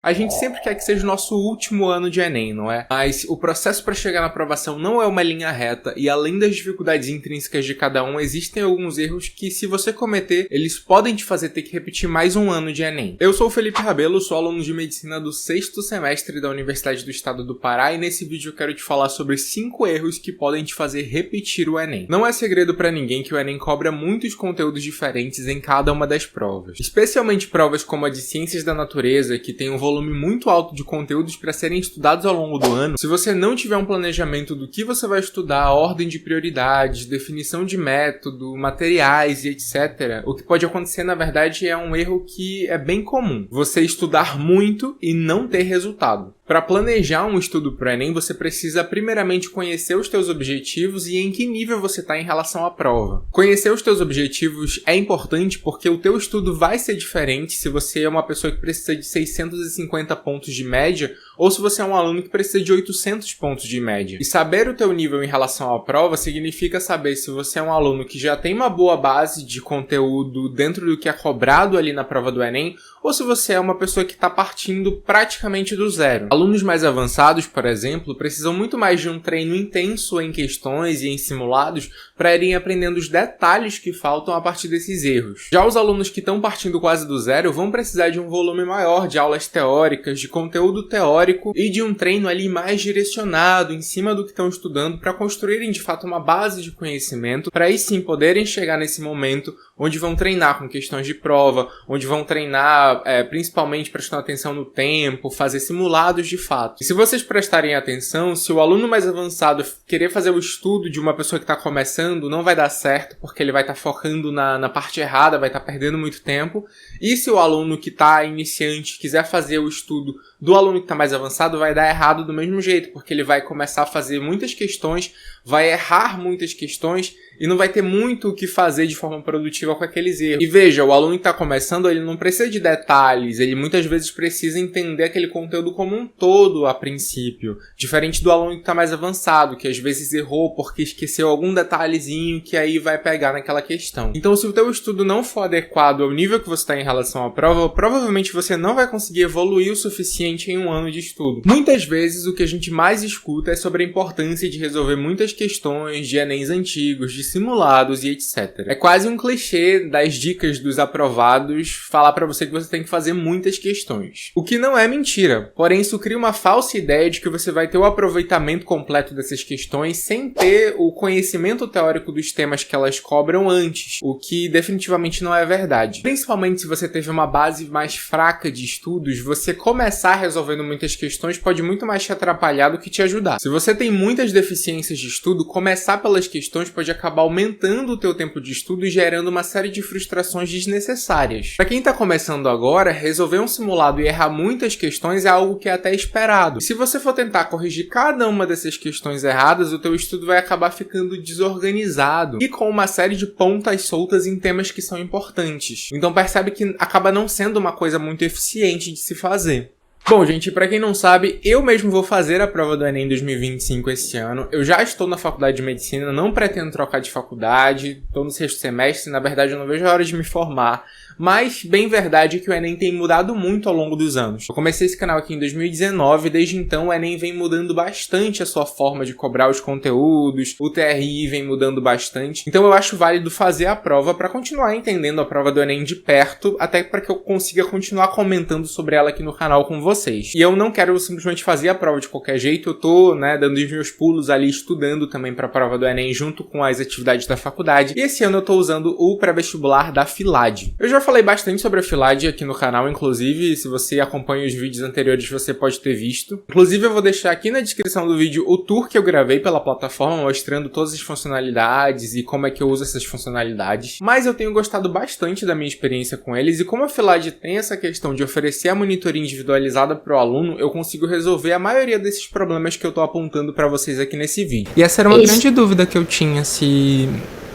A gente sempre quer que seja o nosso último ano de Enem, não é? Mas o processo para chegar na aprovação não é uma linha reta e além das dificuldades intrínsecas de cada um, existem alguns erros que, se você cometer, eles podem te fazer ter que repetir mais um ano de Enem. Eu sou o Felipe Rabelo, sou aluno de Medicina do 6º semestre da Universidade do Estado do Pará e nesse vídeo eu quero te falar sobre 5 erros que podem te fazer repetir o Enem. Não é segredo para ninguém que o Enem cobra muitos conteúdos diferentes em cada uma das provas. Especialmente provas como a de Ciências da Natureza, que tem um volume muito alto de conteúdos para serem estudados ao longo do ano. Se você não tiver um planejamento do que você vai estudar, ordem de prioridades, definição de método, materiais e etc., o que pode acontecer, na verdade, é um erro que é bem comum. Você estudar muito e não ter resultado. Para planejar um estudo para o Enem, você precisa primeiramente conhecer os teus objetivos e em que nível você está em relação à prova. Conhecer os teus objetivos é importante porque o teu estudo vai ser diferente se você é uma pessoa que precisa de 650 pontos de média ou se você é um aluno que precisa de 800 pontos de média. E saber o teu nível em relação à prova significa saber se você é um aluno que já tem uma boa base de conteúdo dentro do que é cobrado ali na prova do Enem ou se você é uma pessoa que está partindo praticamente do zero. Alunos mais avançados, por exemplo, precisam muito mais de um treino intenso em questões e em simulados para irem aprendendo os detalhes que faltam a partir desses erros. Já os alunos que estão partindo quase do zero vão precisar de um volume maior de aulas teóricas, de conteúdo teórico e de um treino ali mais direcionado em cima do que estão estudando para construírem de fato uma base de conhecimento para aí sim poderem chegar nesse momento onde vão treinar com questões de prova, onde vão treinar principalmente prestando atenção no tempo, fazer simulados de fato. E se vocês prestarem atenção, se o aluno mais avançado querer fazer o estudo de uma pessoa que está começando, não vai dar certo, porque ele vai estar focando na parte errada, vai estar perdendo muito tempo. E se o aluno que está iniciante quiser fazer o estudo do aluno que está mais avançado, vai dar errado do mesmo jeito, porque ele vai começar a fazer muitas questões, vai errar muitas questões e não vai ter muito o que fazer de forma produtiva com aqueles erros. E veja, o aluno que está começando, ele não precisa de detalhes, ele muitas vezes precisa entender aquele conteúdo como um todo a princípio. Diferente do aluno que está mais avançado, que às vezes errou porque esqueceu algum detalhezinho que aí vai pegar naquela questão. Então, se o teu estudo não for adequado ao nível que você está em relação à prova, provavelmente você não vai conseguir evoluir o suficiente em um ano de estudo. Muitas vezes o que a gente mais escuta é sobre a importância de resolver muitas questões de Enems antigos, de simulados e etc. É quase um clichê das dicas dos aprovados falar pra você que você tem que fazer muitas questões. O que não é mentira, porém isso cria uma falsa ideia de que você vai ter o aproveitamento completo dessas questões sem ter o conhecimento teórico dos temas que elas cobram antes, o que definitivamente não é verdade. Principalmente se você teve uma base mais fraca de estudos, você começar resolvendo muitas questões pode muito mais te atrapalhar do que te ajudar. Se você tem muitas deficiências de estudo, começar pelas questões pode acabar aumentando o teu tempo de estudo e gerando uma série de frustrações desnecessárias. Para quem está começando agora, resolver um simulado e errar muitas questões é algo que é até esperado. E se você for tentar corrigir cada uma dessas questões erradas, o teu estudo vai acabar ficando desorganizado e com uma série de pontas soltas em temas que são importantes. Então percebe que acaba não sendo uma coisa muito eficiente de se fazer. Bom, gente, pra quem não sabe, eu mesmo vou fazer a prova do Enem 2025 esse ano. Eu já estou na faculdade de medicina, não pretendo trocar de faculdade, estou no 6º semestre, na verdade eu não vejo a hora de me formar. Mas, bem verdade é que o Enem tem mudado muito ao longo dos anos. Eu comecei esse canal aqui em 2019 e desde então o Enem vem mudando bastante a sua forma de cobrar os conteúdos, o TRI vem mudando bastante. Então eu acho válido fazer a prova para continuar entendendo a prova do Enem de perto, até para que eu consiga continuar comentando sobre ela aqui no canal com vocês. E eu não quero simplesmente fazer a prova de qualquer jeito, eu tô, dando os meus pulos ali, estudando também para a prova do Enem junto com as atividades da faculdade. E esse ano eu tô usando o pré-vestibular da FILAD. Eu já falei bastante sobre a FILAD aqui no canal, inclusive, se você acompanha os vídeos anteriores, você pode ter visto. Inclusive, eu vou deixar aqui na descrição do vídeo o tour que eu gravei pela plataforma, mostrando todas as funcionalidades e como é que eu uso essas funcionalidades. Mas eu tenho gostado bastante da minha experiência com eles, e como a FILAD tem essa questão de oferecer a monitoria individualizada para o aluno, eu consigo resolver a maioria desses problemas que eu tô apontando para vocês aqui nesse vídeo. E essa era uma grande dúvida que eu tinha, se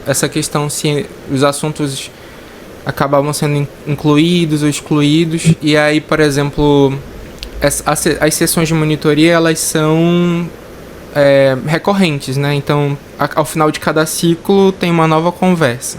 essa questão, se os assuntos acabavam sendo incluídos ou excluídos. E aí, por exemplo, as sessões de monitoria, elas são recorrentes, né? Então, ao final de cada ciclo tem uma nova conversa.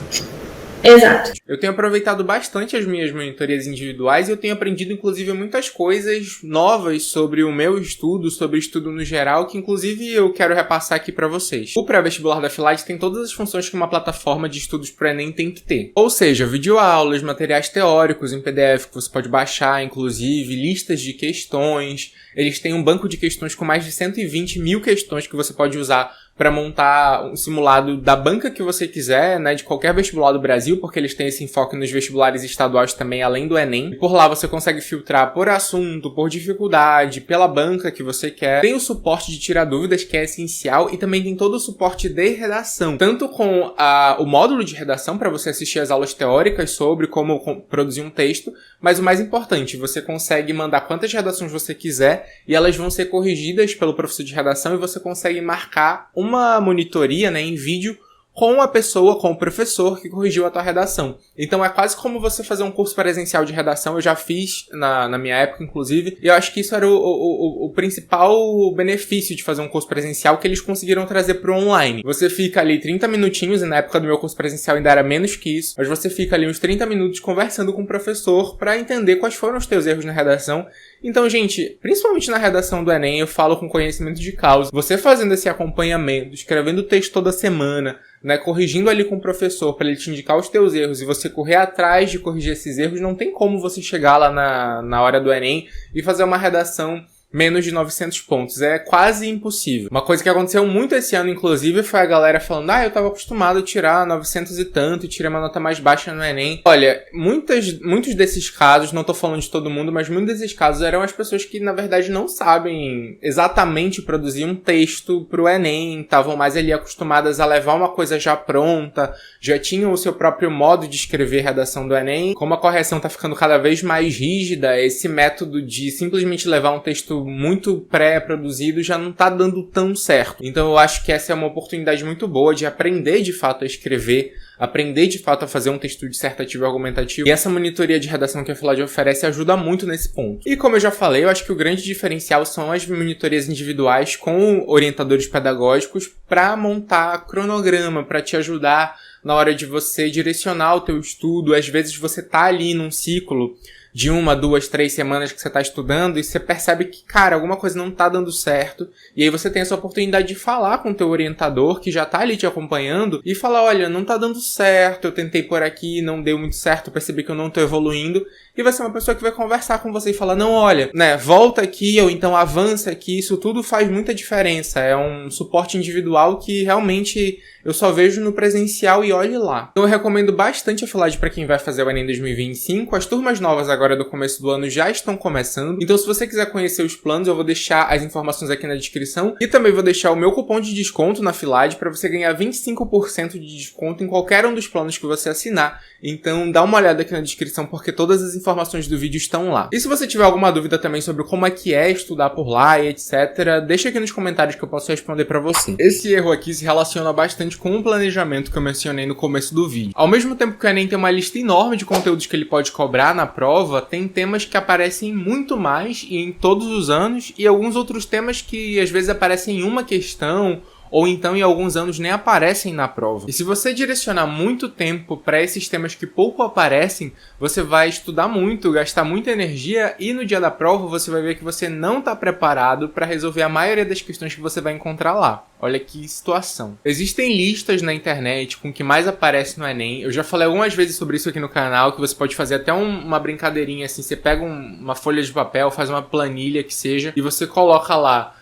Exato. Eu tenho aproveitado bastante as minhas monitorias individuais e eu tenho aprendido, inclusive, muitas coisas novas sobre o meu estudo, sobre estudo no geral, que, inclusive, eu quero repassar aqui pra vocês. O pré-vestibular da Filade tem todas as funções que uma plataforma de estudos pro Enem tem que ter. Ou seja, videoaulas, materiais teóricos em PDF que você pode baixar, inclusive, listas de questões. Eles têm um banco de questões com mais de 120 mil questões que você pode usar para montar um simulado da banca que você quiser, né, de qualquer vestibular do Brasil, porque eles têm esse enfoque nos vestibulares estaduais também, além do Enem. E por lá você consegue filtrar por assunto, por dificuldade, pela banca que você quer. Tem o suporte de tirar dúvidas, que é essencial, e também tem todo o suporte de redação, tanto com o módulo de redação para você assistir as aulas teóricas sobre como produzir um texto, mas o mais importante, você consegue mandar quantas redações você quiser e elas vão ser corrigidas pelo professor de redação e você consegue marcar uma monitoria, né, em vídeo com a pessoa, com o professor que corrigiu a tua redação. Então é quase como você fazer um curso presencial de redação. Eu já fiz na minha época, inclusive, e eu acho que isso era o principal benefício de fazer um curso presencial que eles conseguiram trazer pro online. Você fica ali 30 minutinhos, e na época do meu curso presencial ainda era menos que isso, mas você fica ali uns 30 minutos conversando com o professor para entender quais foram os teus erros na redação. Então, gente, principalmente na redação do Enem, eu falo com conhecimento de causa. Você fazendo esse acompanhamento, escrevendo o texto toda semana, né, corrigindo ali com o professor para ele te indicar os teus erros e você correr atrás de corrigir esses erros, não tem como você chegar lá na hora do Enem e fazer uma redação menos de 900 pontos. É quase impossível. Uma coisa que aconteceu muito esse ano, inclusive, foi a galera falando: eu tava acostumado a tirar 900 e tanto e tirei uma nota mais baixa no Enem. Olha, muitos desses casos, não tô falando de todo mundo, mas muitos desses casos eram as pessoas que, na verdade, não sabem exatamente produzir um texto pro Enem, estavam mais ali acostumadas a levar uma coisa já pronta, já tinham o seu próprio modo de escrever redação do Enem. Como a correção tá ficando cada vez mais rígida, esse método de simplesmente levar um texto muito pré-produzido já não tá dando tão certo. Então eu acho que essa é uma oportunidade muito boa de aprender de fato a escrever, aprender de fato a fazer um texto dissertativo e argumentativo. E essa monitoria de redação que a Filade oferece ajuda muito nesse ponto. E como eu já falei, eu acho que o grande diferencial são as monitorias individuais com orientadores pedagógicos para montar cronograma, para te ajudar na hora de você direcionar o teu estudo. Às vezes você tá ali num ciclo de 1, 2, 3 semanas que você tá estudando e você percebe que, cara, alguma coisa não tá dando certo. E aí você tem essa oportunidade de falar com o teu orientador, que já tá ali te acompanhando, e falar: olha, não tá dando certo, eu tentei por aqui, não deu muito certo, percebi que eu não tô evoluindo. E vai ser uma pessoa que vai conversar com você e falar: não, olha, né, volta aqui, ou então avança aqui. Isso tudo faz muita diferença. É um suporte individual que realmente eu só vejo no presencial e olhe lá. Então eu recomendo bastante a Filade para quem vai fazer o Enem 2025. As turmas novas agora do começo do ano já estão começando. Então se você quiser conhecer os planos, eu vou deixar as informações aqui na descrição. E também vou deixar o meu cupom de desconto na Filade para você ganhar 25% de desconto em qualquer um dos planos que você assinar. Então dá uma olhada aqui na descrição, porque todas as informações do vídeo estão lá. E se você tiver alguma dúvida também sobre como é que é estudar por lá e etc, deixa aqui nos comentários que eu posso responder pra você. Esse erro aqui se relaciona bastante com o planejamento que eu mencionei no começo do vídeo. Ao mesmo tempo que o Enem tem uma lista enorme de conteúdos que ele pode cobrar na prova, tem temas que aparecem muito mais e em todos os anos, e alguns outros temas que às vezes aparecem em uma questão, ou então em alguns anos nem aparecem na prova. E se você direcionar muito tempo para esses temas que pouco aparecem, você vai estudar muito, gastar muita energia, e no dia da prova você vai ver que você não está preparado para resolver a maioria das questões que você vai encontrar lá. Olha que situação. Existem listas na internet com o que mais aparece no Enem. Eu já falei algumas vezes sobre isso aqui no canal, que você pode fazer até uma brincadeirinha assim. Você pega uma folha de papel, faz uma planilha que seja, e você coloca lá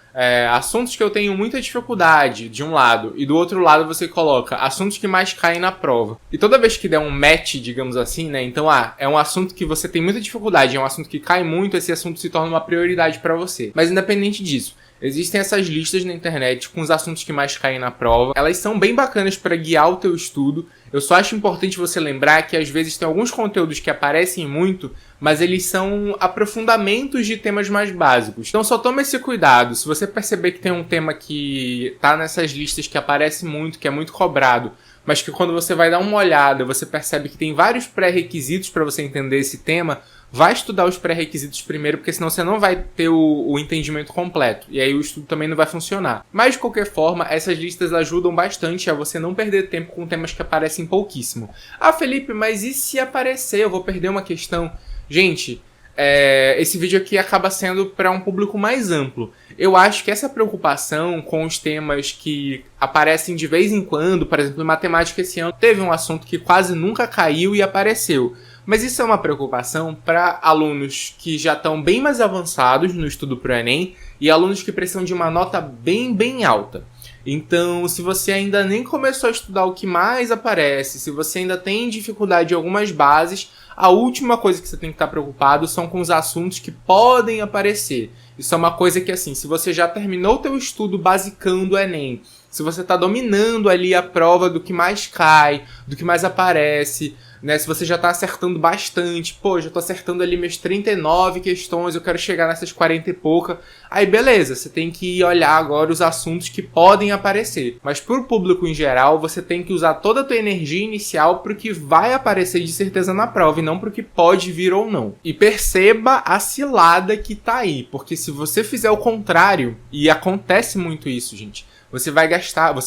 assuntos que eu tenho muita dificuldade, de um lado, e do outro lado você coloca assuntos que mais caem na prova. E toda vez que der um match, digamos assim, né, então, é um assunto que você tem muita dificuldade, é um assunto que cai muito, esse assunto se torna uma prioridade pra você. Mas independente disso, existem essas listas na internet com os assuntos que mais caem na prova. Elas são bem bacanas para guiar o teu estudo. Eu só acho importante você lembrar que às vezes tem alguns conteúdos que aparecem muito, mas eles são aprofundamentos de temas mais básicos. Então só toma esse cuidado. Se você perceber que tem um tema que tá nessas listas que aparece muito, que é muito cobrado, mas que quando você vai dar uma olhada, você percebe que tem vários pré-requisitos para você entender esse tema, vai estudar os pré-requisitos primeiro, porque senão você não vai ter o entendimento completo. E aí o estudo também não vai funcionar. Mas, de qualquer forma, essas listas ajudam bastante a você não perder tempo com temas que aparecem pouquíssimo. Ah, Felipe, mas e se aparecer? Eu vou perder uma questão? Gente, esse vídeo aqui acaba sendo para um público mais amplo. Eu acho que essa preocupação com os temas que aparecem de vez em quando, por exemplo, em matemática esse ano teve um assunto que quase nunca caiu e apareceu. Mas isso é uma preocupação para alunos que já estão bem mais avançados no estudo para o Enem e alunos que precisam de uma nota bem alta. Então, se você ainda nem começou a estudar o que mais aparece, se você ainda tem dificuldade em algumas bases, a última coisa que você tem que estar preocupado são com os assuntos que podem aparecer. Isso é uma coisa que, assim, se você já terminou o teu estudo basicão do Enem, se você está dominando ali a prova do que mais cai, do que mais aparece, né? Se você já está acertando bastante, pô, já estou acertando ali minhas 39 questões, eu quero chegar nessas 40 e pouca, aí beleza, você tem que olhar agora os assuntos que podem aparecer. Mas para o público em geral, você tem que usar toda a tua energia inicial para o que vai aparecer de certeza na prova, e não para o que pode vir ou não. E perceba a cilada que tá aí, porque se você fizer o contrário, e acontece muito isso, gente, você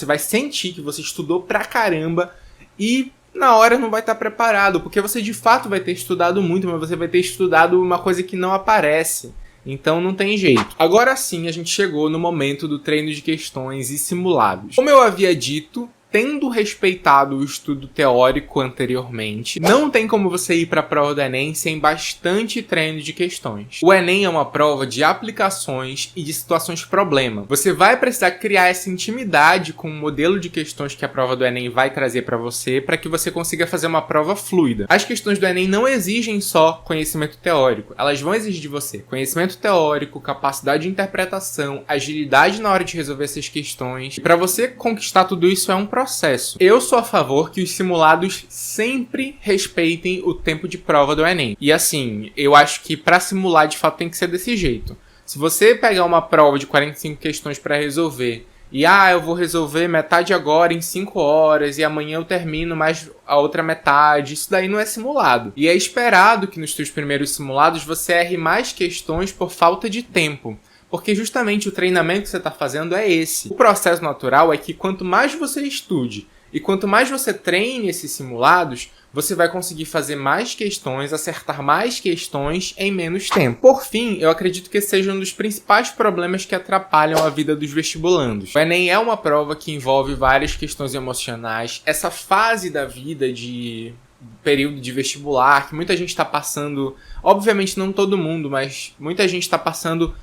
vai sentir que você estudou pra caramba e na hora não vai estar preparado, porque você de fato vai ter estudado muito, mas você vai ter estudado uma coisa que não aparece. Então não tem jeito. Agora sim, a gente chegou no momento do treino de questões e simulados. Como eu havia dito, tendo respeitado o estudo teórico anteriormente, não tem como você ir para a prova do Enem sem bastante treino de questões. O Enem é uma prova de aplicações e de situações problema. Você vai precisar criar essa intimidade com o modelo de questões que a prova do Enem vai trazer para você que você consiga fazer uma prova fluida. As questões do Enem não exigem só conhecimento teórico, elas vão exigir de você conhecimento teórico, capacidade de interpretação, agilidade na hora de resolver essas questões. E para você conquistar tudo isso é um processo. Eu sou a favor que os simulados sempre respeitem o tempo de prova do Enem. E assim, eu acho que para simular de fato tem que ser desse jeito. Se você pegar uma prova de 45 questões para resolver e eu vou resolver metade agora em 5 horas e amanhã eu termino mais a outra metade, isso daí não é simulado. E é esperado que nos seus primeiros simulados você erre mais questões por falta de tempo. Porque justamente o treinamento que você está fazendo é esse. O processo natural é que quanto mais você estude e quanto mais você treine esses simulados, você vai conseguir fazer mais questões, acertar mais questões em menos tempo. Por fim, eu acredito que esse seja um dos principais problemas que atrapalham a vida dos vestibulandos. O Enem é uma prova que envolve várias questões emocionais. Essa fase da vida de período de vestibular, que muita gente está passando, obviamente não todo mundo, mas muita gente está passando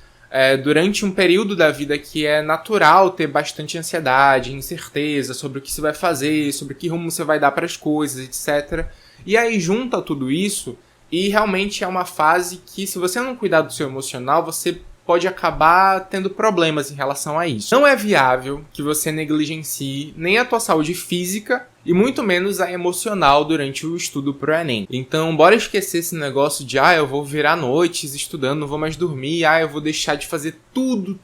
durante um período da vida que é natural ter bastante ansiedade, incerteza sobre o que você vai fazer, sobre que rumo você vai dar para as coisas, etc. E aí junta tudo isso e realmente é uma fase que, se você não cuidar do seu emocional, você pode acabar tendo problemas em relação a isso. Não é viável que você negligencie nem a tua saúde física e muito menos a emocional durante o estudo pro Enem. Então, bora esquecer esse negócio de eu vou virar noites estudando, não vou mais dormir, eu vou deixar de fazer tudo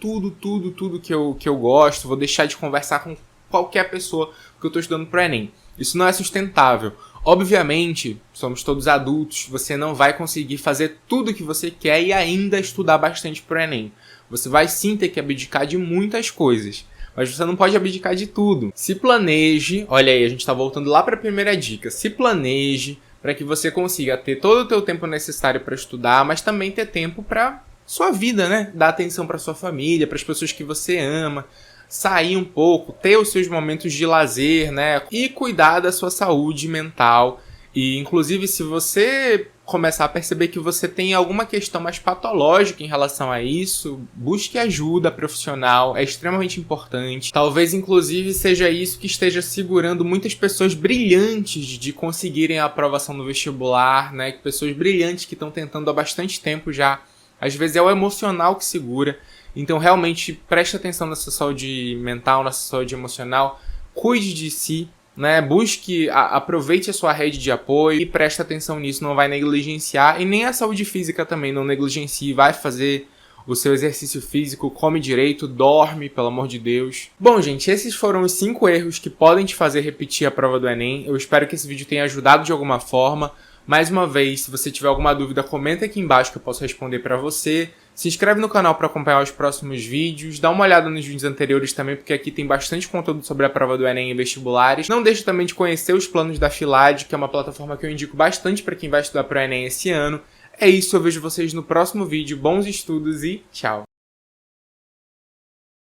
que eu gosto, vou deixar de conversar com qualquer pessoa porque eu tô estudando pro Enem. Isso não é sustentável. Obviamente, somos todos adultos, você não vai conseguir fazer tudo o que você quer e ainda estudar bastante pro Enem. Você vai sim ter que abdicar de muitas coisas, mas você não pode abdicar de tudo. Se planeje, olha aí, a gente tá voltando lá para a primeira dica, se planeje para que você consiga ter todo o teu tempo necessário para estudar, mas também ter tempo para sua vida, né? Dar atenção para sua família, para as pessoas que você ama, sair um pouco, ter os seus momentos de lazer, né? E cuidar da sua saúde mental. E, inclusive, se você começar a perceber que você tem alguma questão mais patológica em relação a isso, busque ajuda profissional, é extremamente importante. Talvez, inclusive, seja isso que esteja segurando muitas pessoas brilhantes de conseguirem a aprovação no vestibular, né? Pessoas brilhantes que estão tentando há bastante tempo já. Às vezes é o emocional que segura. Então, realmente, preste atenção na sua saúde mental, na sua saúde emocional, cuide de si, né? Aproveite a sua rede de apoio e preste atenção nisso, não vai negligenciar. E nem a saúde física também, não negligencie, vai fazer o seu exercício físico, come direito, dorme, pelo amor de Deus. Bom, gente, esses foram os 5 erros que podem te fazer repetir a prova do Enem. Eu espero que esse vídeo tenha ajudado de alguma forma. Mais uma vez, se você tiver alguma dúvida, comenta aqui embaixo que eu posso responder para você. Se inscreve no canal para acompanhar os próximos vídeos, dá uma olhada nos vídeos anteriores também, porque aqui tem bastante conteúdo sobre a prova do Enem e vestibulares. Não deixe também de conhecer os planos da Filad, que é uma plataforma que eu indico bastante para quem vai estudar para o Enem esse ano. É isso, eu vejo vocês no próximo vídeo, bons estudos e tchau!